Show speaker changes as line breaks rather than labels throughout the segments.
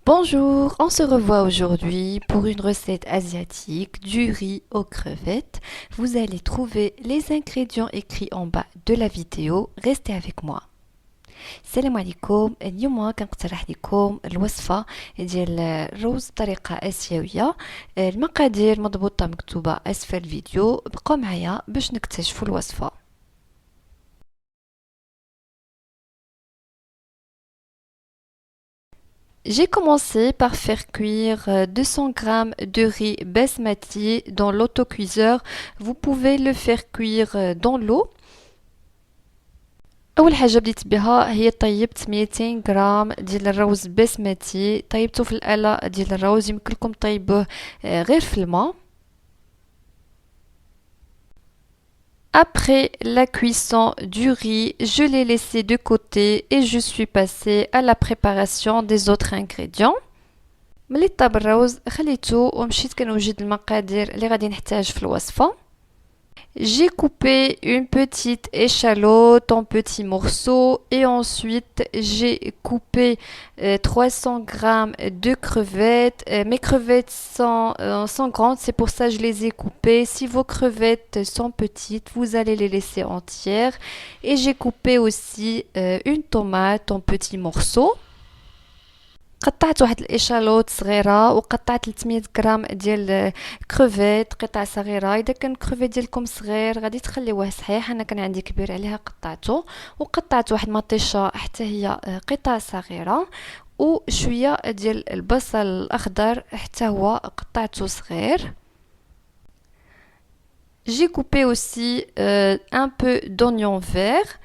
Bonjour, on se revoit aujourd'hui pour une recette asiatique du riz aux crevettes. Vous allez trouver les ingrédients écrits en bas de la vidéo. Restez avec moi. السلام عليكم. اليوم كنقترح لكم الوصفة ديال الرز بطريقة آسيوية. المقادير مضبوطة مكتوبة أسفل الفيديو. بقوا معايا باش نكتشفوا الوصفة. J'ai commencé par faire cuire 200 g de riz basmati dans l'autocuiseur. Vous pouvez le faire cuire dans l'eau. اول حاجه بديت بها هي طيبت 200 غرام ديال الروز بسمتي. طيبته في الاله ديال الروز، يمكن لكم طيبوه غير في الماء. Après la cuisson du riz, je l'ai laissé de côté et je suis passée à la préparation des autres ingrédients. ملي طاب الروز خليته ومشيت كنوجد المقادير اللي غادي نحتاج في الوصفه. J'ai coupé une petite échalote en petits morceaux et ensuite j'ai coupé 300 g de crevettes. Mes crevettes sont grandes, c'est pour ça que je les ai coupées. Si vos crevettes sont petites, vous allez les laisser entières. Et j'ai coupé aussi une tomate en petits morceaux. قطعت واحد الاشالوت صغيره وقطعت 300 غرام ديال كروفيت قطع صغيره. اذا كان الكروفيت ديالكم صغير غادي تخليوه صحيح، انا كان عندي كبير عليها قطعته. وقطعت واحد مطيشه حتى هي قطع صغيره، وشويه ديال البصل الاخضر حتى هو قطعته صغير. J'ai coupé aussi un peu d'oignon vert.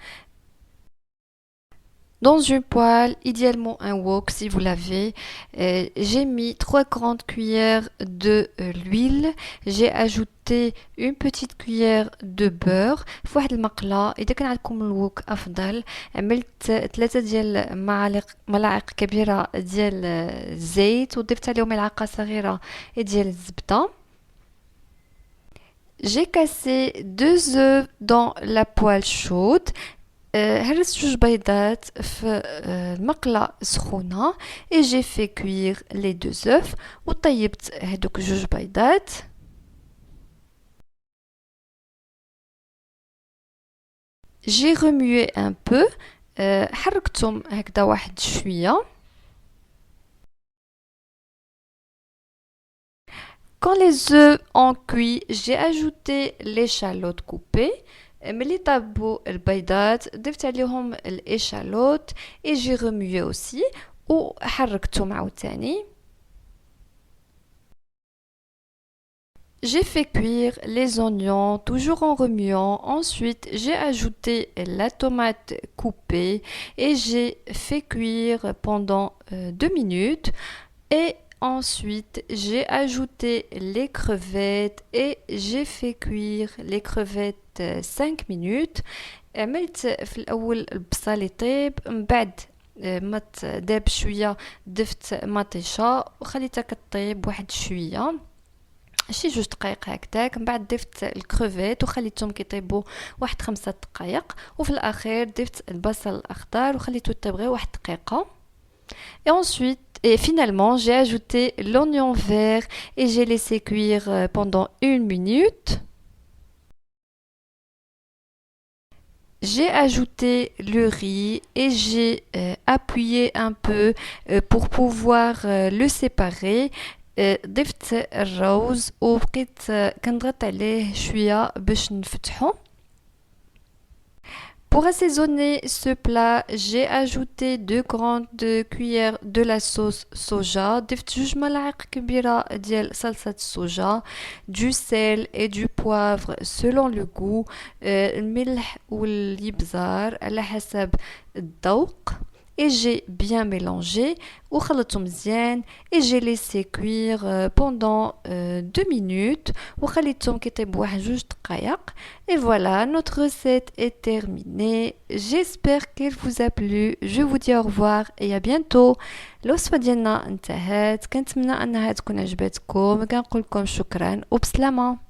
Dans une poêle, idéalement un wok si vous l'avez, j'ai mis 3 grandes cuillères de l'huile. J'ai ajouté une petite cuillère de beurre في واحد المقلة. إذا كان عندكم الوك أفضل. عملت 3 ديال ملاعق كبيرة ديال الزيت وضفت عليهم ملعقة صغيرة ديال الزبدة. J'ai cassé 2 œufs dans la poêle chaude. هرست 2 بيضات في المقلة سخونة et j'ai fait cuire les 2 œufs وطيبت هادوك 2 بيضات. J'ai remué un peu. حركتهم هكذا واحد شوية. Quand les œufs ont cuit, j'ai ajouté l'échalote coupée. ملي طابوا البيضات ضفت عليهم الاشالوت et j'ai remué aussi وحركتهم عاوتاني. J'ai fait cuire les oignons toujours en remuant. Ensuite, j'ai ajouté la tomate coupée et j'ai fait cuire pendant 2 minutes. Et ensuite, j'ai ajouté les crevettes et j'ai fait cuire les crevettes 5 minutes. عملت في الأول البصل يطيب، من بعد ما تداب شوية ضفت مطيشة وخليتها كطيب واحد شوية شي 2 دقائق هكذاك. من بعد ضفت الكروفيت وخليتهم كيطيبوا واحد 5 دقائق، وفي الأخير ضفت البصل الأخضر وخليته يطيب غير واحد دقيقة. Et ensuite, et finalement, j'ai ajouté l'oignon vert et j'ai laissé cuire pendant 1 minute. J'ai ajouté le riz et j'ai appuyé un peu pour pouvoir le séparer. ضفت الروز وبقيت كنضغط عليه شوية باش نفتحه. Pour assaisonner ce plat, j'ai ajouté 2 grandes cuillères de la sauce soja. ضفت 2 ملاعق كبيرة ديال صلصة الصوجا. Du sel et du poivre selon le goût. الملح واليبزار على حسب الذوق. Et j'ai bien mélangé وخلطته مزيان et j'ai laissé cuire pendant 2 minutes وخليتهم كيطيبوا واحد 2 دقائق. Et voilà, notre recette est terminée. J'espère qu'elle vous a plu. Je vous dis au revoir et à bientôt. الوصفة ديالنا انتهت، كنتمنى انها تكون عجبتكم. كنقول لكم شكرا وبسلامة.